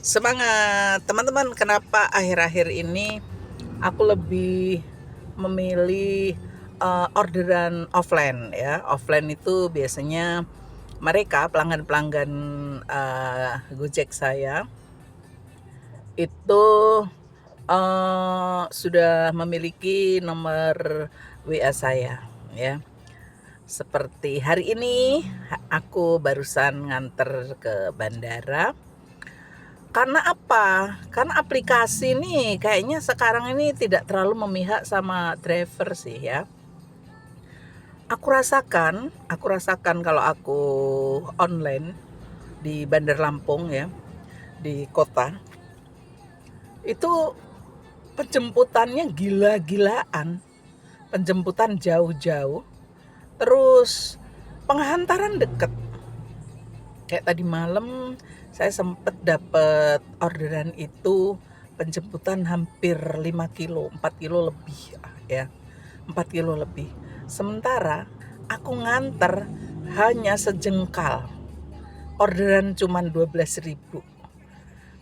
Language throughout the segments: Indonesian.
Semangat teman-teman, kenapa akhir-akhir ini aku lebih memilih orderan offline ya. Offline itu biasanya mereka pelanggan-pelanggan Gojek saya itu sudah memiliki nomor WA saya ya. Seperti hari ini aku barusan nganter ke bandara. Karena apa? Karena aplikasi nih kayaknya sekarang ini tidak terlalu memihak sama driver sih ya. Aku rasakan kalau aku online di Bandar Lampung ya, di kota, itu penjemputannya gila-gilaan. Penjemputan jauh-jauh, terus penghantaran deket. Kayak tadi malam saya sempet dapet orderan itu penjemputan hampir 5 kilo, 4 kilo lebih ya. 4 kilo lebih. Sementara aku nganter hanya sejengkal. Orderan cuman 12.000.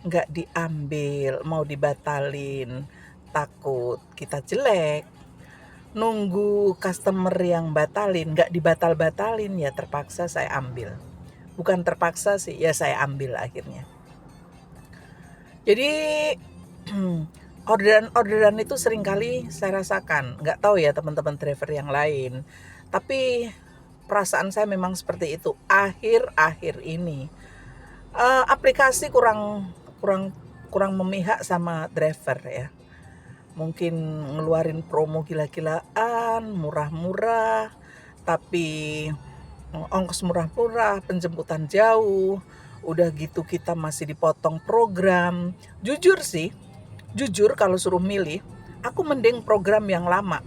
Nggak diambil, mau dibatalin. Takut kita jelek. Nunggu customer yang batalin, nggak dibatal-batalin, ya terpaksa saya ambil. Bukan terpaksa sih, ya saya ambil akhirnya. Jadi orderan-orderan itu seringkali saya rasakan. Nggak tahu ya teman-teman driver yang lain. Tapi perasaan saya memang seperti itu akhir-akhir ini. Aplikasi kurang kurang kurang memihak sama driver ya. Mungkin ngeluarin promo gila-gilaan, murah-murah, tapi ongkos murah-murah, penjemputan jauh, udah gitu kita masih dipotong program. Jujur kalau suruh milih, aku mending program yang lama.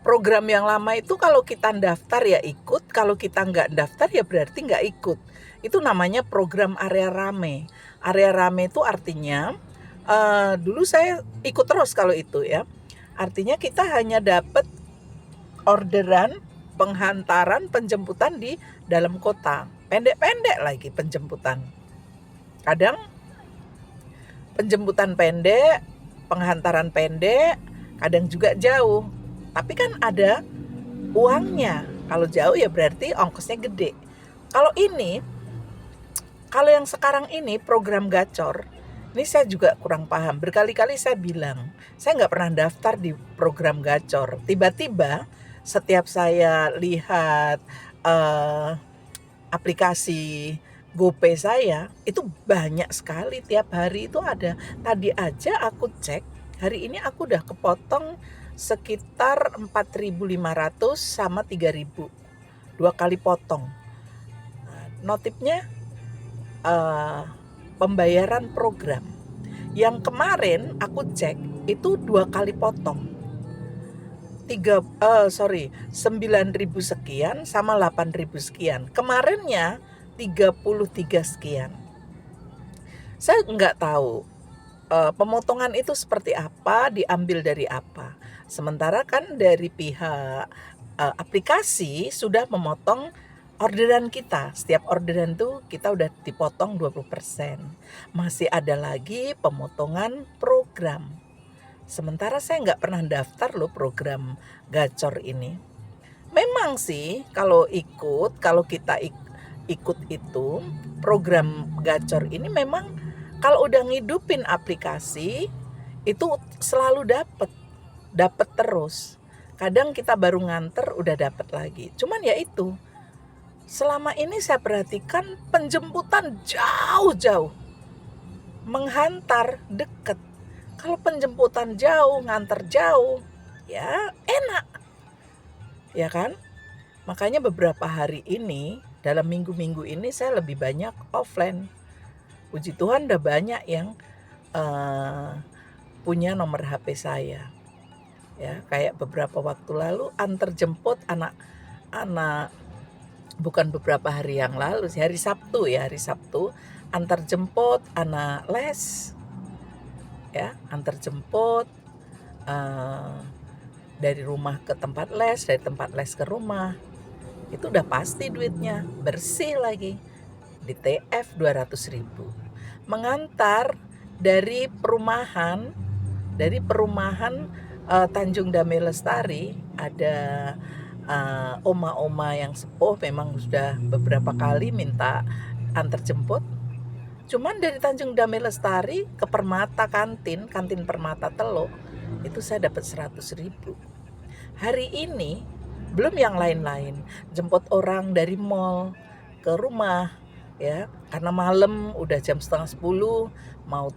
Program yang lama itu kalau kita daftar ya ikut, kalau kita nggak daftar ya berarti nggak ikut. Itu namanya program area rame. Area rame itu artinya, dulu saya ikut terus kalau itu ya. Artinya kita hanya dapat orderan, penghantaran, penjemputan di dalam kota. Pendek-pendek lagi penjemputan. Kadang penjemputan pendek, penghantaran pendek, kadang juga jauh. Tapi kan ada uangnya. Kalau jauh ya berarti ongkosnya gede. Kalau yang sekarang ini program gacor, ini saya juga kurang paham. Berkali-kali saya bilang, saya nggak pernah daftar di program gacor. Tiba-tiba setiap saya lihat aplikasi GoPay saya, itu banyak sekali tiap hari itu ada. Tadi aja aku cek, hari ini aku udah kepotong sekitar 4.500 sama 3.000. 2 kali potong. Notifnya pembayaran program. Yang kemarin aku cek itu 2 kali potong. 9.000 sekian sama 8.000 sekian. Kemarinnya 33 sekian. Saya nggak tahu pemotongan itu seperti apa, diambil dari apa. Sementara kan dari pihak aplikasi sudah memotong orderan kita. Setiap orderan tuh kita udah dipotong 20%. Masih ada lagi pemotongan program. Sementara saya nggak pernah daftar loh program gacor ini. Memang sih kalau kita ikut itu program gacor ini, memang kalau udah ngidupin aplikasi itu selalu dapat terus. Kadang kita baru nganter udah dapat lagi. Cuman ya itu, selama ini saya perhatikan penjemputan jauh-jauh, menghantar deket. Kalau penjemputan jauh, nganter jauh, ya enak, ya kan? Makanya beberapa hari ini, dalam minggu-minggu ini saya lebih banyak offline. Puji Tuhan udah banyak yang punya nomor HP saya. Ya, kayak beberapa waktu lalu antar jemput anak-anak, bukan beberapa hari yang lalu sih, hari Sabtu antar jemput anak les. Ya, antar jemput dari rumah ke tempat les, dari tempat les ke rumah. Itu udah pasti duitnya, bersih lagi. Di TF 200.000. mengantar dari perumahan Tanjung Damai Lestari. Ada oma-oma yang sepuh, memang sudah beberapa kali minta antar jemput. Cuman dari Tanjung Damai Lestari ke Permata kantin Permata Teluk, itu saya dapat 100.000. Hari ini belum yang lain-lain, jemput orang dari mall ke rumah, ya, karena malam udah jam 9:30, mau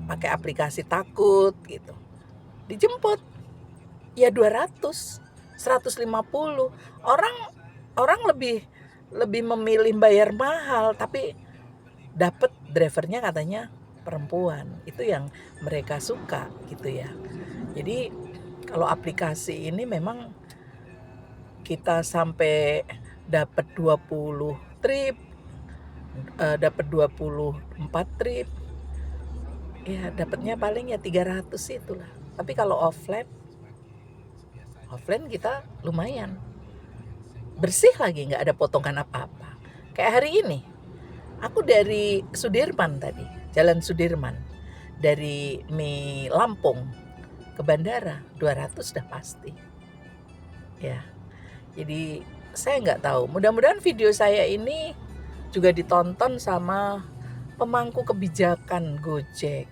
pakai aplikasi takut gitu, dijemput ya 200, 150. Orang lebih memilih bayar mahal, tapi dapat drivernya katanya perempuan. Itu yang mereka suka gitu ya. Jadi kalau aplikasi ini memang kita sampai dapat 20 trip, dapat 24 trip, ya dapatnya paling ya 300 itulah. Tapi kalau offline kita lumayan bersih lagi, nggak ada potongan apa-apa. Kayak hari ini aku dari Sudirman tadi, Jalan Sudirman, dari Lampung ke bandara 200 sudah pasti ya. Jadi saya nggak tahu, mudah-mudahan video saya ini juga ditonton sama pemangku kebijakan Gojek.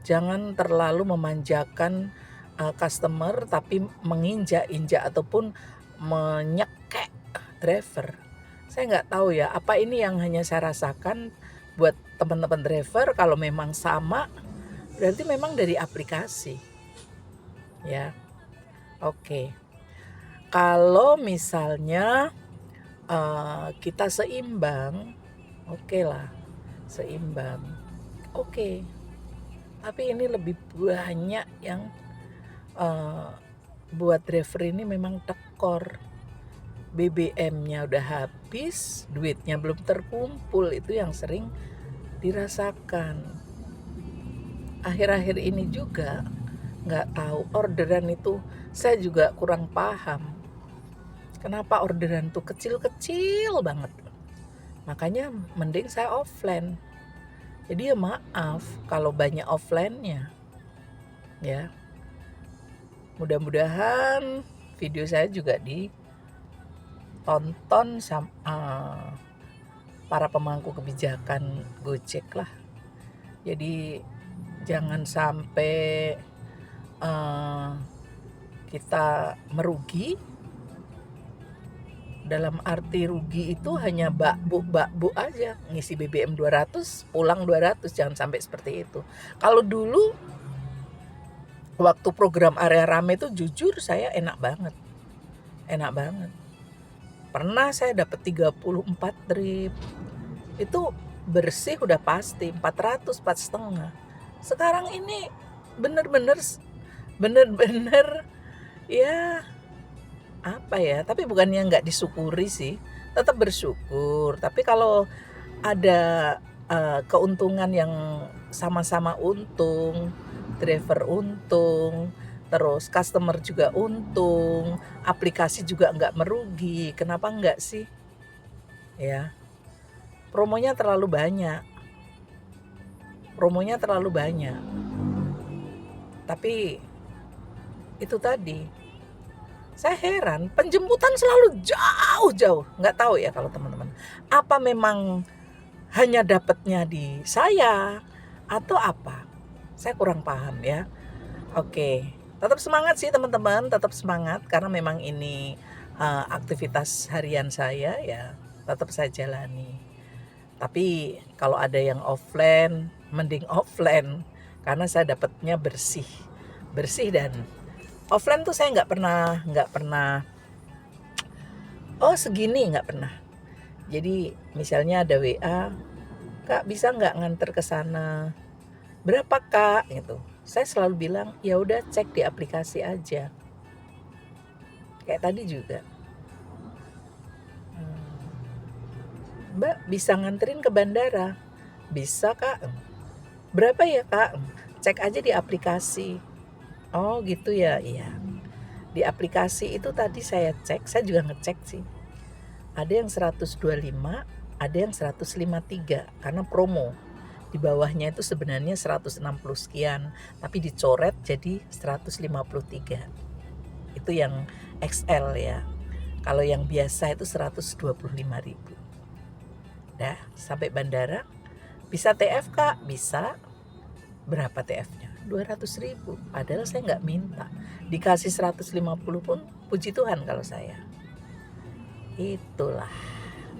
Jangan terlalu memanjakan customer, tapi menginjak-injak ataupun menyekek driver. Saya nggak tahu ya, apa ini yang hanya saya rasakan. Buat teman-teman driver, kalau memang sama, berarti memang dari aplikasi ya. Oke. Kalau misalnya kita seimbang, oke lah, seimbang, oke. Tapi ini lebih banyak yang buat driver ini memang tekor. BBM-nya udah habis, duitnya belum terkumpul, itu yang sering dirasakan. Akhir-akhir ini juga nggak tahu orderan itu, saya juga kurang paham. Kenapa orderan tuh kecil-kecil banget. Makanya mending saya offline. Jadi ya maaf kalau banyak offline-nya. Ya. Mudah-mudahan video saya juga ditonton sama para pemangku kebijakan Gojek lah. Jadi jangan sampai kita merugi. Dalam arti rugi itu hanya bakbu aja, ngisi BBM 200, pulang 200, jangan sampai seperti itu. Kalau dulu waktu program area rame itu jujur saya enak banget. Pernah saya dapat 34 trip. Itu bersih udah pasti 400, 4,5. Sekarang ini bener-bener ya apa ya, tapi bukannya nggak disyukuri sih, tetap bersyukur. Tapi kalau ada keuntungan yang sama-sama untung, driver untung, terus customer juga untung, aplikasi juga nggak merugi, kenapa nggak sih? Ya, promonya terlalu banyak. Tapi itu tadi, saya heran, penjemputan selalu jauh-jauh. Nggak tahu ya kalau teman-teman, apa memang hanya dapatnya di saya atau apa? Saya kurang paham ya. Oke, tetap semangat sih teman-teman, tetap semangat karena memang ini aktivitas harian saya ya, tetap saya jalani. Tapi kalau ada yang offline, mending offline karena saya dapatnya bersih dan offline tuh saya nggak pernah segini, nggak pernah. Jadi misalnya ada WA, Kak bisa nggak nganter ke sana, berapa Kak gitu. Saya selalu bilang ya udah cek di aplikasi aja. Kayak tadi juga, Mbak bisa nganterin ke bandara, bisa Kak, berapa ya Kak, cek aja di aplikasi. Oh gitu ya, iya. Di aplikasi itu tadi saya cek, saya juga ngecek sih. Ada yang 125, ada yang 153 karena promo. Di bawahnya itu sebenarnya 160 sekian, tapi dicoret jadi 153. Itu yang XL ya. Kalau yang biasa itu 125.000. Dah, sampai bandara. Bisa TF Kak? Bisa. Berapa TF-nya? 200.000. Padahal saya nggak minta. Dikasih 150 pun puji Tuhan kalau saya. Itulah.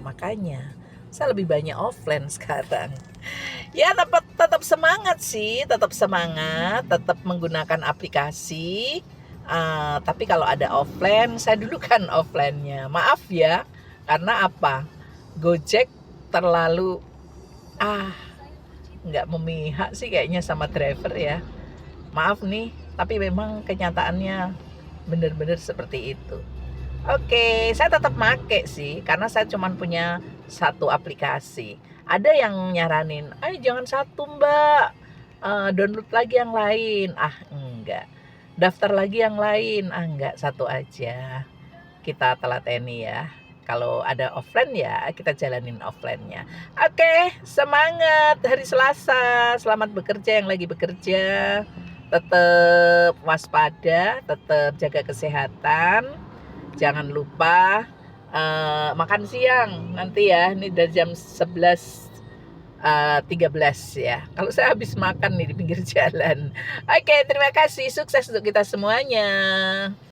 Makanya saya lebih banyak offline sekarang. Ya tetap semangat sih, tetap semangat, tetap menggunakan aplikasi. Tapi kalau ada offline, saya dulu kan offline-nya. Maaf ya, karena apa? Gojek terlalu nggak memihak sih kayaknya sama driver ya. Maaf nih, tapi memang kenyataannya benar-benar seperti itu. Oke, saya tetap make sih karena saya cuma punya satu aplikasi. Ada yang nyaranin, jangan satu mbak, download lagi yang lain. Enggak. Daftar lagi yang lain. Enggak, satu aja. Kita telateni ya. Kalau ada offline ya kita jalanin offline-nya. Oke, semangat hari Selasa. Selamat bekerja yang lagi bekerja. Tetap waspada, tetap jaga kesehatan. Jangan lupa makan siang nanti ya. Ini udah jam 11.13 ya. Kalau saya habis makan nih di pinggir jalan. Oke, terima kasih. Sukses untuk kita semuanya.